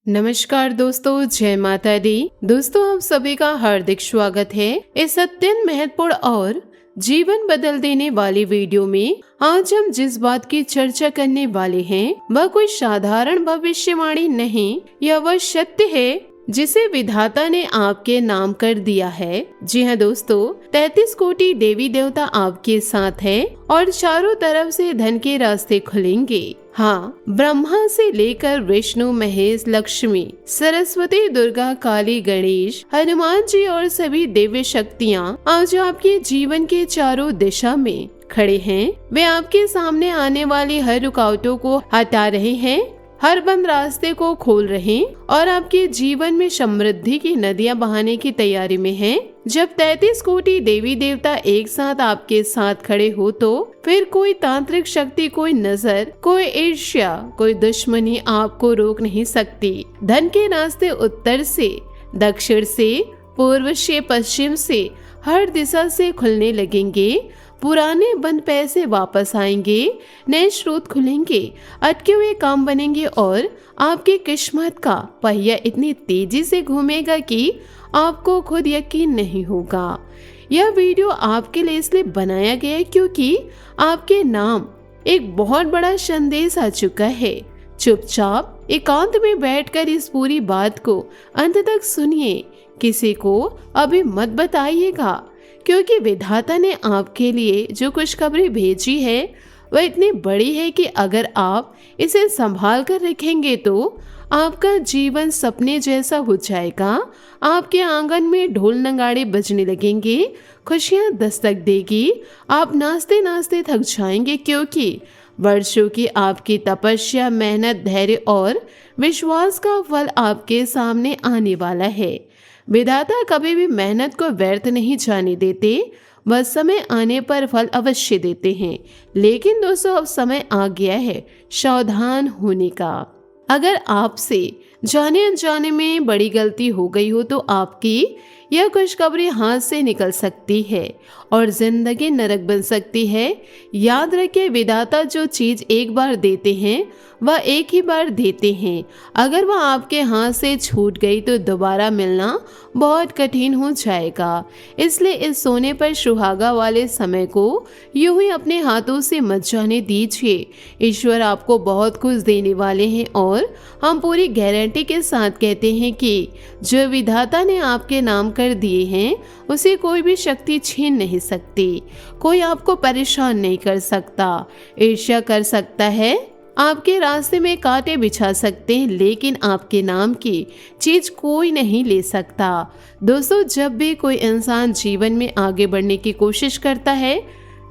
नमस्कार दोस्तों, जय माता दी। दोस्तों, आप सभी का हार्दिक स्वागत है इस अत्यंत महत्वपूर्ण और जीवन बदल देने वाली वीडियो में। आज हम जिस बात की चर्चा करने वाले हैं वह कोई साधारण भविष्यवाणी नहीं, यह वह सत्य है जिसे विधाता ने आपके नाम कर दिया है। जी हाँ दोस्तों, 33 कोटि देवी देवता आपके साथ है और चारों तरफ से धन के रास्ते खुलेंगे। हाँ, ब्रह्मा से लेकर विष्णु, महेश, लक्ष्मी, सरस्वती, दुर्गा, काली, गणेश, हनुमान जी और सभी दिव्य शक्तियाँ आज आपके जीवन के चारों दिशा में खड़े हैं। वे आपके सामने आने वाली हर रुकावटों को हटा रहे हैं, हर बंद रास्ते को खोल रहे और आपके जीवन में समृद्धि की नदियां बहाने की तैयारी में हैं। जब 33 कोटि देवी देवता एक साथ आपके साथ खड़े हो तो फिर कोई तांत्रिक शक्ति, कोई नजर, कोई ईर्ष्या, कोई दुश्मनी आपको रोक नहीं सकती। धन के रास्ते उत्तर से, दक्षिण से, पूर्व से, पश्चिम से, हर दिशा से खुलने लगेंगे। पुराने बंद पैसे वापस आएंगे, नए स्रोत खुलेंगे, अटके हुए काम बनेंगे और आपकी किस्मत का पहिया इतनी तेजी से घूमेगा कि आपको खुद यकीन नहीं होगा। यह वीडियो आपके लिए इसलिए बनाया गया है क्योंकि आपके नाम एक बहुत बड़ा संदेश आ चुका है। चुपचाप एकांत में बैठकर इस पूरी बात को अंत तक सुनिए, किसी को अभी मत बताइएगा, क्योंकि विधाता ने आपके लिए जो खुशखबरी भेजी है वह इतनी बड़ी है कि अगर आप इसे संभाल कर रखेंगे तो आपका जीवन सपने जैसा हो जाएगा। आपके आंगन में ढोल नगाड़े बजने लगेंगे, खुशियां दस्तक देगी, आप नाचते नाचते थक जाएंगे, क्योंकि वर्षों की आपकी तपस्या, मेहनत, धैर्य और विश्वास का फल आपके सामने आने वाला है। विधाता कभी भी मेहनत को व्यर्थ नहीं जाने देते, वह समय आने पर फल अवश्य देते हैं। लेकिन दोस्तों, अब समय आ गया है सावधान होने का। अगर आपसे जाने अनजाने में बड़ी गलती हो गई हो तो आपकी यह खुशखबरी हाथ से निकल सकती है और जिंदगी नरक बन सकती है। याद रखें, विधाता जो चीज एक बार देते हैं वह एक ही बार देते हैं। अगर वह आपके हाथ से छूट गई तो दोबारा मिलना बहुत कठिन हो जाएगा। इसलिए इस सोने पर सुहागा वाले समय को यूं ही अपने हाथों से मत जाने दीजिए। ईश्वर आपको बहुत कुछ देने वाले हैं और हम पूरी गारंटी के साथ कहते हैं कि जो विधाता ने आपके नाम कर दिए हैं उसे कोई भी शक्ति छीन नहीं सकती। कोई आपको परेशान नहीं कर सकता, ईर्ष्या कर सकता है, आपके रास्ते में कांटे बिछा सकते हैं, लेकिन आपके नाम की चीज कोई नहीं ले सकता। दोस्तों, जब भी कोई इंसान जीवन में आगे बढ़ने की कोशिश करता है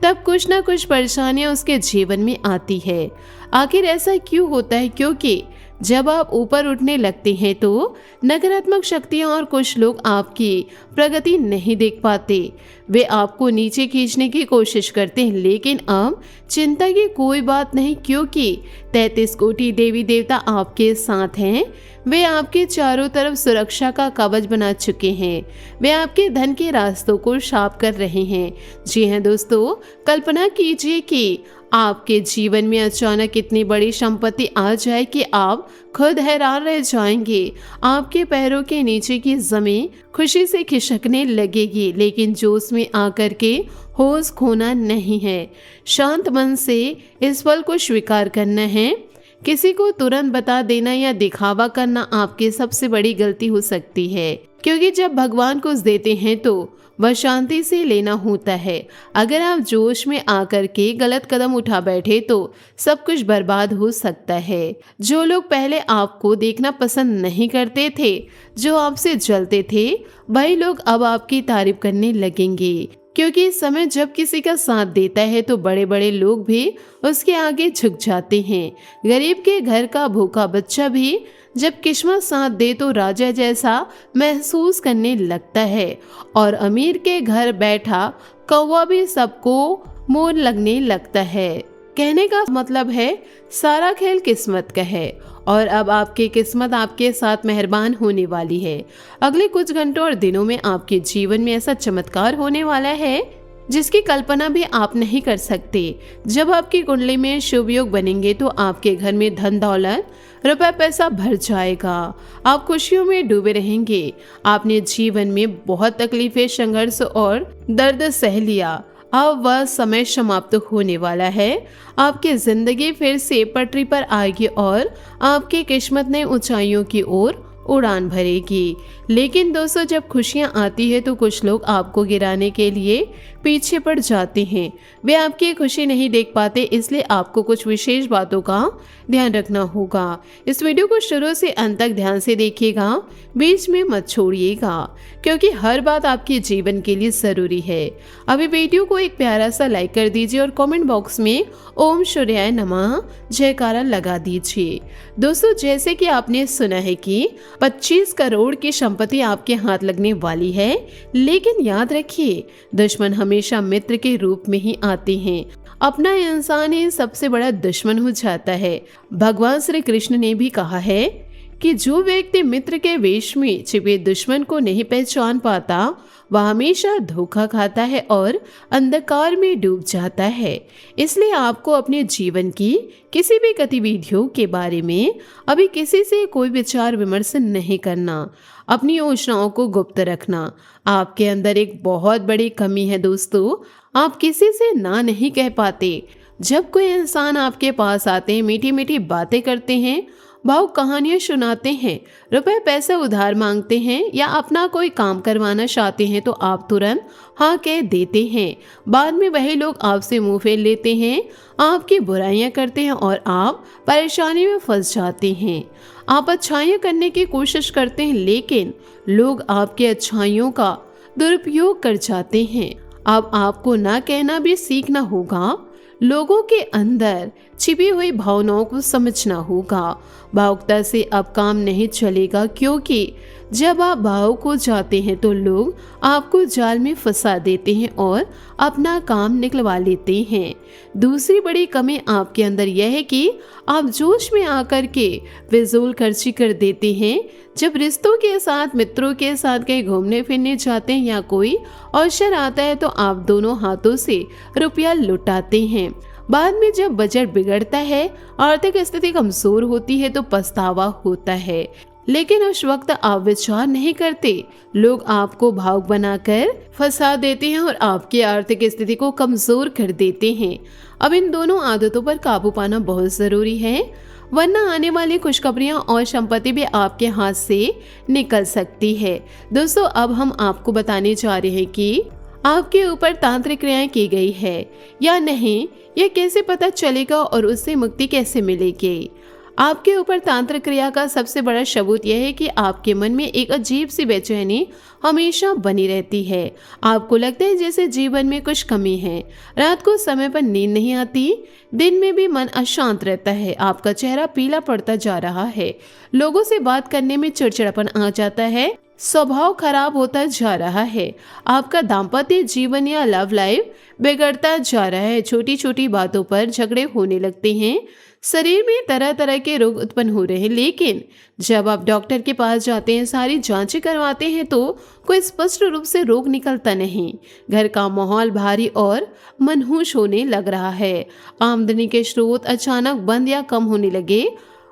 तब कुछ ना कुछ परेशानियां उसके जीवन में आती है। आखिर ऐसा क्यों होता है? क्योंकि जब आप ऊपर उठने लगते हैं तो नकारात्मक शक्तियां और कुछ लोग आपकी प्रगति नहीं देख पाते, वे आपको नीचे खींचने की कोशिश करते हैं। लेकिन अब चिंता की कोई बात नहीं, क्योंकि 33 कोटि देवी देवता आपके साथ हैं। वे आपके चारों तरफ सुरक्षा का कवच बना चुके हैं। वे आपके धन के रास्तों को साफ कर रहे हैं। जी हाँ दोस्तों, कल्पना कीजिए कि आपके जीवन में अचानक इतनी बड़ी संपत्ति आ जाए कि आप खुद हैरान रह जाएंगे। आपके पैरों के नीचे की जमीन खुशी से खिसकने लगेगी, लेकिन जोश में आकर के होश खोना नहीं है। शांत मन से इस पल को स्वीकार करना है। किसी को तुरंत बता देना या दिखावा करना आपकी सबसे बड़ी गलती हो सकती है, क्योंकि जब भगवान कुछ देते हैं तो वह शांति से लेना होता है। अगर आप जोश में आकर के गलत कदम उठा बैठे तो सब कुछ बर्बाद हो सकता है। जो लोग पहले आपको देखना पसंद नहीं करते थे, जो आपसे जलते थे, वही लोग अब आपकी तारीफ करने लगेंगे, क्योंकि इस समय जब किसी का साथ देता है तो बड़े बड़े लोग भी उसके आगे झुक जाते हैं। गरीब के घर का भूखा बच्चा भी जब किस्मत साथ दे तो राजा जैसा महसूस करने लगता है, और अमीर के घर बैठा कौवा भी सबको मोर लगने लगता है। कहने का मतलब है, सारा खेल किस्मत का है और अब आपकी किस्मत आपके साथ मेहरबान होने वाली है। अगले कुछ घंटों और दिनों में आपके जीवन में ऐसा चमत्कार होने वाला है जिसकी कल्पना भी आप नहीं कर सकते। जब आपकी कुंडली में शुभ योग बनेंगे तो आपके घर में धन दौलत रुपया पैसा भर जाएगा। आप खुशियों में डूबे रहेंगे। आपने जीवन में बहुत तकलीफें, संघर्ष और दर्द सह लिया। अब वह समय समाप्त होने वाला है। आपकी जिंदगी फिर से पटरी पर आएगी और आपकी किस्मत ने ऊंचाइयों की ओर उड़ान भरेगी। लेकिन दोस्तों, जब खुशियां आती है तो कुछ लोग आपको गिराने के लिए पीछे पड़ जाते हैं। वे आपकी खुशी नहीं देख पाते, इसलिए आपको कुछ विशेष बातों का ध्यान रखना होगा। इस वीडियो को शुरू से अंत तक ध्यान से देखिएगा, बीच में मत छोड़िएगा, क्योंकि हर बात आपके जीवन के लिए जरूरी है। अभी वीडियो को एक प्यारा सा लाइक कर दीजिए और कमेंट बॉक्स में ओम सूर्याय नमः जयकारा लगा दीजिए। दोस्तों, जैसे कि आपने सुना है कि 25 करोड़ की संपत्ति आपके हाथ लगने वाली है, लेकिन याद रखिए, दुश्मन हमेशा मित्र के रूप में ही आते हैं। अपना इंसान ही सबसे बड़ा दुश्मन हो जाता है। भगवान श्री कृष्ण ने भी कहा है कि जो व्यक्ति मित्र के वेश में छिपे दुश्मन को नहीं पहचान पाता, वह हमेशा धोखा खाता है और अंधकार में डूब जाता है। इसलिए आपको अपने जीवन की किसी भी गतिविधियों के बारे में अभी किसी से कोई विचार विमर्श नहीं करना। अपनी योजनाओं को गुप्त रखना। आपके अंदर एक बहुत बड़ी कमी है दोस्तों, आप किसी से ना नहीं कह पाते। जब कोई इंसान आपके पास आते हैं, मीठी मीठी बातें करते हैं, भावुक कहानियां सुनाते हैं, रुपए पैसे उधार मांगते हैं या अपना कोई काम करवाना चाहते हैं, तो आप तुरंत हाँ कह देते हैं। बाद में वही लोग आपसे मुंह फेर लेते हैं, आपकी बुराइयां करते हैं और आप परेशानी में फंस जाते हैं। आप अच्छाइयां करने की कोशिश करते हैं, लेकिन लोग आपकी अच्छाइयों का दुरुपयोग कर जाते हैं। अब आपको ना कहना भी सीखना होगा। लोगों के अंदर छिपी हुई भावनाओं को समझना होगा। भावुकता से अब काम नहीं चलेगा, क्योंकि जब आप भावुक हो जाते हैं तो लोग आपको जाल में फंसा देते हैं और अपना काम निकलवा लेते हैं। दूसरी बड़ी कमी आपके अंदर यह है कि आप जोश में आकर के फिजूल खर्ची कर देते हैं। जब रिश्तों के साथ, मित्रों के साथ कहीं घूमने फिरने जाते हैं या कोई अवसर आता है, तो आप दोनों हाथों से रुपया लुटाते हैं। बाद में जब बजट बिगड़ता है, आर्थिक स्थिति कमजोर होती है, तो पछतावा होता है। लेकिन उस वक्त आप विचार नहीं करते। लोग आपको भावुक बनाकर फंसा देते हैं और आपकी आर्थिक स्थिति को कमजोर कर देते हैं। अब इन दोनों आदतों पर काबू पाना बहुत जरूरी है, वरना आने वाली खुशखबरियां और संपत्ति भी आपके हाथ से निकल सकती है। दोस्तों, अब हम आपको बताने जा रहे हैं कि आपके ऊपर तांत्रिक क्रियाएं की गई है या नहीं, यह कैसे पता चलेगा और उससे मुक्ति कैसे मिलेगी। आपके ऊपर तांत्रिक क्रिया का सबसे बड़ा सबूत यह है कि आपके मन में एक अजीब सी बेचैनी हमेशा बनी रहती है। आपको लगता है जैसे जीवन में कुछ कमी है। रात को समय पर नींद नहीं आती, दिन में भी मन अशांत रहता है। आपका चेहरा पीला पड़ता जा रहा है। लोगों से बात करने में चिड़चिड़ापन आ जाता है। स्वभाव खराब होता जा रहा है। आपका दाम्पत्य जीवन या लव लाइफ बिगड़ता जा रहा है। छोटी छोटी बातों पर झगड़े होने लगते हैं। शरीर में तरह तरह के रोग उत्पन्न हो रहे हैं। लेकिन जब आप डॉक्टर के पास जाते हैं, सारी जांचें करवाते हैं, तो कोई स्पष्ट रूप से रोग निकलता नहीं। घर का माहौल भारी और मनहूस होने लग रहा है। आमदनी के स्रोत अचानक बंद या कम होने लगे।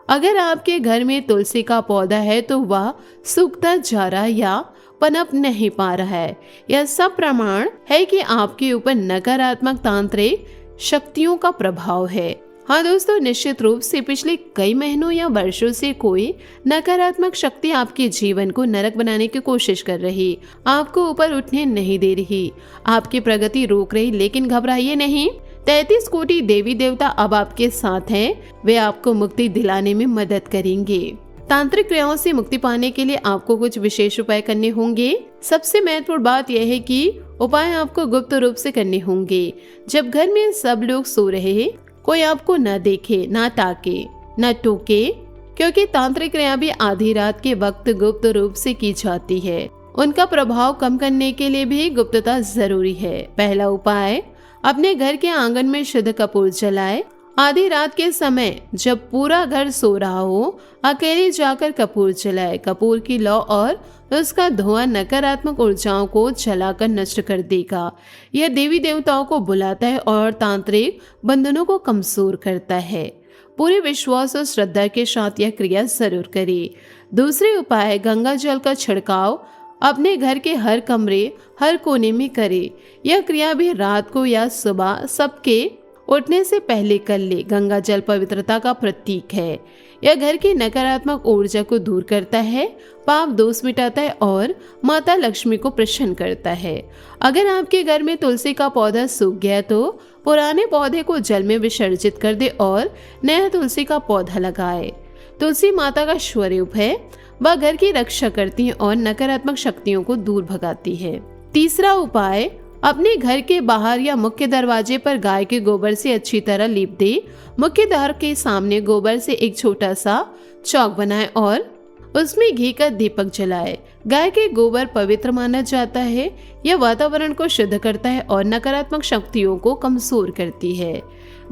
अगर आपके घर में तुलसी का पौधा है तो वह सूखता जा रहा या पनप नहीं पा रहा है। यह सब प्रमाण है कि आपके ऊपर नकारात्मक तांत्रिक शक्तियों का प्रभाव है। हाँ दोस्तों, निश्चित रूप से पिछले कई महीनों या वर्षों से कोई नकारात्मक शक्ति आपके जीवन को नरक बनाने की कोशिश कर रही, आपको ऊपर उठने नहीं दे रही, आपकी प्रगति रोक रही। लेकिन घबराइए नहीं, 33 कोटि देवी देवता अब आपके साथ हैं। वे आपको मुक्ति दिलाने में मदद करेंगे। तांत्रिक क्रियाओं से मुक्ति पाने के लिए आपको कुछ विशेष उपाय करने होंगे। सबसे महत्वपूर्ण बात यह है कि उपाय आपको गुप्त रूप से करने होंगे। जब घर में सब लोग सो रहे हैं, कोई आपको न देखे, न ताके, न टोके, क्योंकि तांत्रिक क्रिया भी आधी रात के वक्त गुप्त रूप से की जाती है। उनका प्रभाव कम करने के लिए भी गुप्तता जरूरी है। पहला उपाय, अपने घर के आंगन में शुद्ध कपूर जलाए। आधी रात के समय जब पूरा घर सो रहा हो, अकेले जाकर कपूर जलाए। कपूर की लौ और उसका धुआं नकारात्मक ऊर्जाओं को जलाकर नष्ट कर देगा। यह देवी देवताओं को बुलाता है और तांत्रिक बंधनों को कमजोर करता है। पूरे विश्वास और श्रद्धा के साथ यह क्रिया जरूर करें। दूसरे उपाय, गंगा जल का छिड़काव अपने घर के हर कमरे, हर कोने में करें। यह क्रिया भी रात को या सुबह सबके उठने से पहले कर ले। गंगा जल पवित्रता का प्रतीक है। यह घर की नकारात्मक ऊर्जा को दूर करता है, पाप दोष मिटाता है और माता लक्ष्मी को प्रसन्न करता है। अगर आपके घर में तुलसी का पौधा सूख गया तो पुराने पौधे को जल में विसर्जित कर दे और नया तुलसी का पौधा लगाए। तुलसी माता का स्वरूप है। वह घर की रक्षा करती है और नकारात्मक शक्तियों को दूर भगाती है। तीसरा उपाय, अपने घर के बाहर या मुख्य दरवाजे पर गाय के गोबर से अच्छी तरह लीप दे। मुख्य द्वार के सामने गोबर से एक छोटा सा चौक बनाए और उसमें घी का दीपक जलाए। गाय के गोबर पवित्र माना जाता है। यह वातावरण को शुद्ध करता है और नकारात्मक शक्तियों को कमजोर करती है।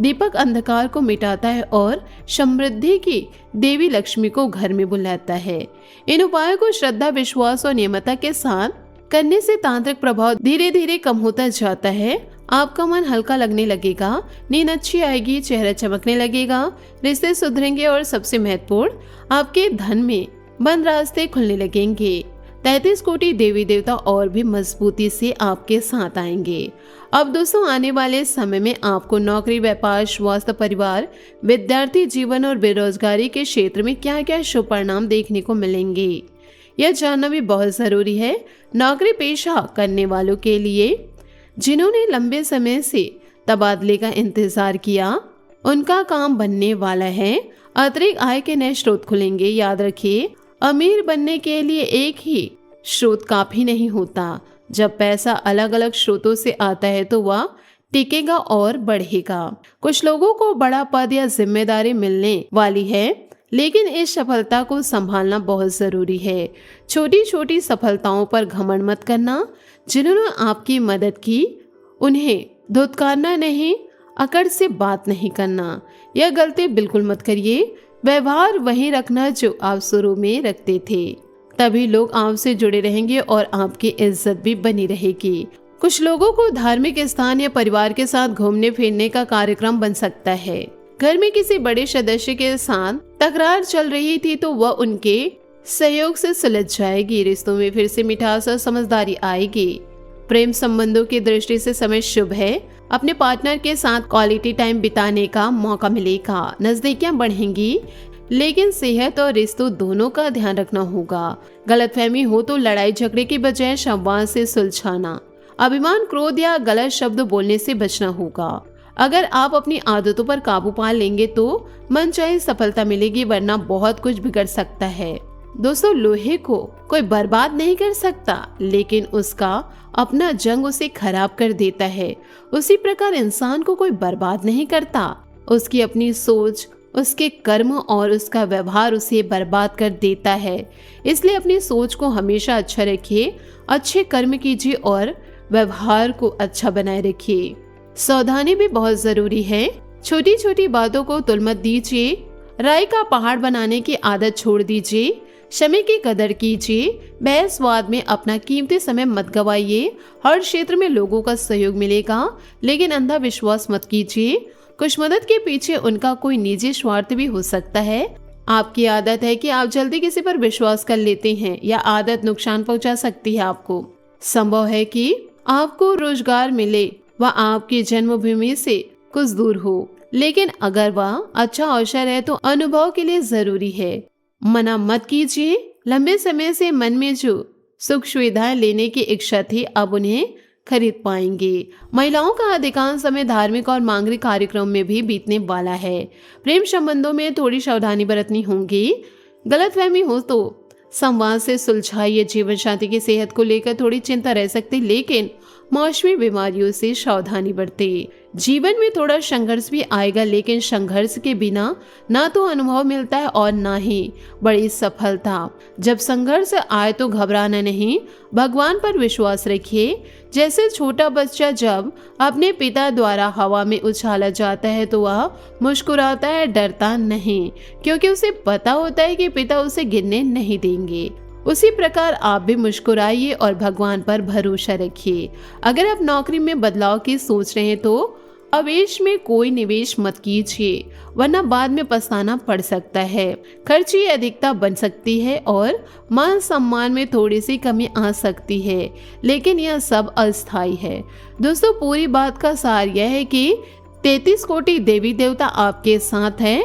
दीपक अंधकार को मिटाता है और समृद्धि की देवी लक्ष्मी को घर में बुलाता है। इन उपायों को श्रद्धा, विश्वास और नियमता के साथ करने से तांत्रिक प्रभाव धीरे धीरे कम होता जाता है। आपका मन हल्का लगने लगेगा, नींद अच्छी आएगी, चेहरा चमकने लगेगा, रिश्ते सुधरेंगे और सबसे महत्वपूर्ण, आपके धन में बंद रास्ते खुलने लगेंगे। 33 कोटि देवी देवता और भी मजबूती से आपके साथ आएंगे। अब दोस्तों, आने वाले समय में आपको नौकरी, व्यापार, स्वास्थ्य, परिवार, विद्यार्थी जीवन और बेरोजगारी के क्षेत्र में क्या क्या शुभ परिणाम देखने को मिलेंगे, यह जानना भी बहुत जरूरी है। नौकरी पेशा करने वालों के लिए, जिन्होंने लंबे समय से तबादले का इंतजार किया, उनका काम बनने वाला है। अतिरिक्त आय के नए स्रोत खुलेंगे। याद रखिए, अमीर बनने के लिए एक ही स्रोत काफी नहीं होता। जब पैसा अलग अलग स्रोतों से आता है तो वह टिकेगा और बढ़ेगा। कुछ लोगों को बड़ा पद या जिम्मेदारी मिलने वाली है, लेकिन इस सफलता को संभालना बहुत जरूरी है। छोटी छोटी सफलताओं पर घमंड मत करना। जिन्होंने आपकी मदद की, उन्हें धुतकारना नहीं, अकड़ से बात नहीं करना। यह गलती बिल्कुल मत करिए। व्यवहार वही रखना जो आप शुरू में रखते थे, तभी लोग आपसे जुड़े रहेंगे और आपकी इज्जत भी बनी रहेगी। कुछ लोगों को धार्मिक स्थान या परिवार के साथ घूमने फिरने का कार्यक्रम बन सकता है। घर में किसी बड़े सदस्य के साथ तकरार चल रही थी तो वह उनके सहयोग से सुलझ जाएगी। रिश्तों में फिर से मिठास और समझदारी आएगी। प्रेम संबंधों की दृष्टि से समय शुभ है। अपने पार्टनर के साथ क्वालिटी टाइम बिताने का मौका मिलेगा। नजदीकियां बढ़ेंगी, लेकिन सेहत और रिश्तों दोनों का ध्यान रखना होगा। गलतफहमी हो तो लड़ाई झगड़े की बजाय संवाद से सुलझाना। अभिमान, क्रोध या गलत शब्द बोलने से बचना होगा। अगर आप अपनी आदतों पर काबू पा लेंगे तो मनचाही सफलता मिलेगी, वरना बहुत कुछ बिगड़ सकता है। दोस्तों, लोहे को कोई बर्बाद नहीं कर सकता, लेकिन उसका अपना जंग उसे खराब कर देता है। उसी प्रकार इंसान को कोई बर्बाद नहीं करता, उसकी अपनी सोच, उसके कर्म और उसका व्यवहार उसे बर्बाद कर देता है। इसलिए अपनी सोच को हमेशा अच्छा रखिए, अच्छे कर्म कीजिए और व्यवहार को अच्छा बनाए रखिए। सावधानी भी बहुत जरूरी है। छोटी छोटी बातों को तुल मत दीजिए। राय का पहाड़ बनाने की आदत छोड़ दीजिए। समय की कदर कीजिए। बहसवाद में अपना कीमती समय मत गवाइए। हर क्षेत्र में लोगों का सहयोग मिलेगा, लेकिन अंधा विश्वास मत कीजिए। कुछ मदद के पीछे उनका कोई निजी स्वार्थ भी हो सकता है। आपकी आदत है कि आप जल्दी किसी पर विश्वास कर लेते हैं, या आदत नुकसान पहुंचा सकती है आपको। संभव है कि आपको रोजगार मिले, वह आपकी जन्मभूमि से कुछ दूर हो, लेकिन अगर वह अच्छा अवसर है तो अनुभव के लिए जरूरी है। मना मत कीजिए। लंबे समय से मन में जो सुख सुविधाएं लेने की इच्छा थी, अब उन्हें खरीद पाएंगे। महिलाओं का अधिकांश समय धार्मिक और मांगलिक कार्यक्रम में भी बीतने वाला है। प्रेम संबंधों में थोड़ी सावधानी बरतनी होगी। गलतफहमी हो तो संवाद से सुलझाइए। जीवन साथी की सेहत को लेकर थोड़ी चिंता रह सकती, लेकिन मौसमी बीमारियों से सावधानी बरते। जीवन में थोड़ा संघर्ष भी आएगा, लेकिन संघर्ष के बिना ना तो अनुभव मिलता है और ना ही बड़ी सफलता। जब संघर्ष आए तो घबराना नहीं, भगवान पर विश्वास रखिए। जैसे छोटा बच्चा जब अपने पिता द्वारा हवा में उछाला जाता है तो वह मुस्कुराता है, डरता नहीं, क्योंकि उसे पता होता है कि पिता उसे गिरने नहीं देंगे। उसी प्रकार आप भी मुस्कुराइए और भगवान पर भरोसा रखिए। अगर आप नौकरी में बदलाव की सोच रहे हैं तो आवेश में कोई निवेश मत कीजिए, वरना बाद में पछताना पड़ सकता है। खर्ची अधिकता बन सकती है और मान सम्मान में थोड़ी सी कमी आ सकती है, लेकिन यह सब अस्थायी है। दोस्तों, पूरी बात का सार यह है कि 33 कोटि देवी देवता आपके साथ हैं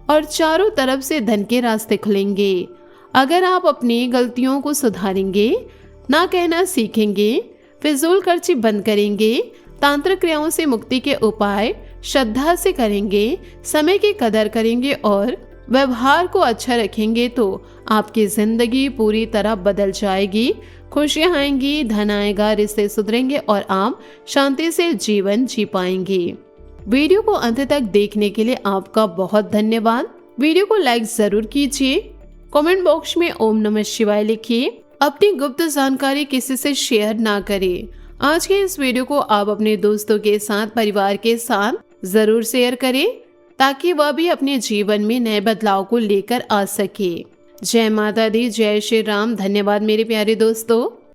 और चारों तरफ से धन के रास्ते खुलेंगे। अगर आप अपनी गलतियों को सुधारेंगे, ना कहना सीखेंगे, फिजूल खर्ची बंद करेंगे, तांत्रिक क्रियाओं से मुक्ति के उपाय श्रद्धा से करेंगे, समय की कदर करेंगे और व्यवहार को अच्छा रखेंगे तो आपकी जिंदगी पूरी तरह बदल जाएगी। खुशियां आएंगी, धन आएगा, रिश्ते सुधरेंगे और आप शांति से जीवन जी पाएंगे। वीडियो को अंत तक देखने के लिए आपका बहुत धन्यवाद। वीडियो को लाइक जरूर कीजिए, कमेंट बॉक्स में ओम नमः शिवाय लिखिए। अपनी गुप्त जानकारी किसी से शेयर ना करें। आज के इस वीडियो को आप अपने दोस्तों के साथ, परिवार के साथ जरूर शेयर करें ताकि वह भी अपने जीवन में नए बदलाव को लेकर आ सके। जय माता दी, जय श्री राम। धन्यवाद मेरे प्यारे दोस्तों।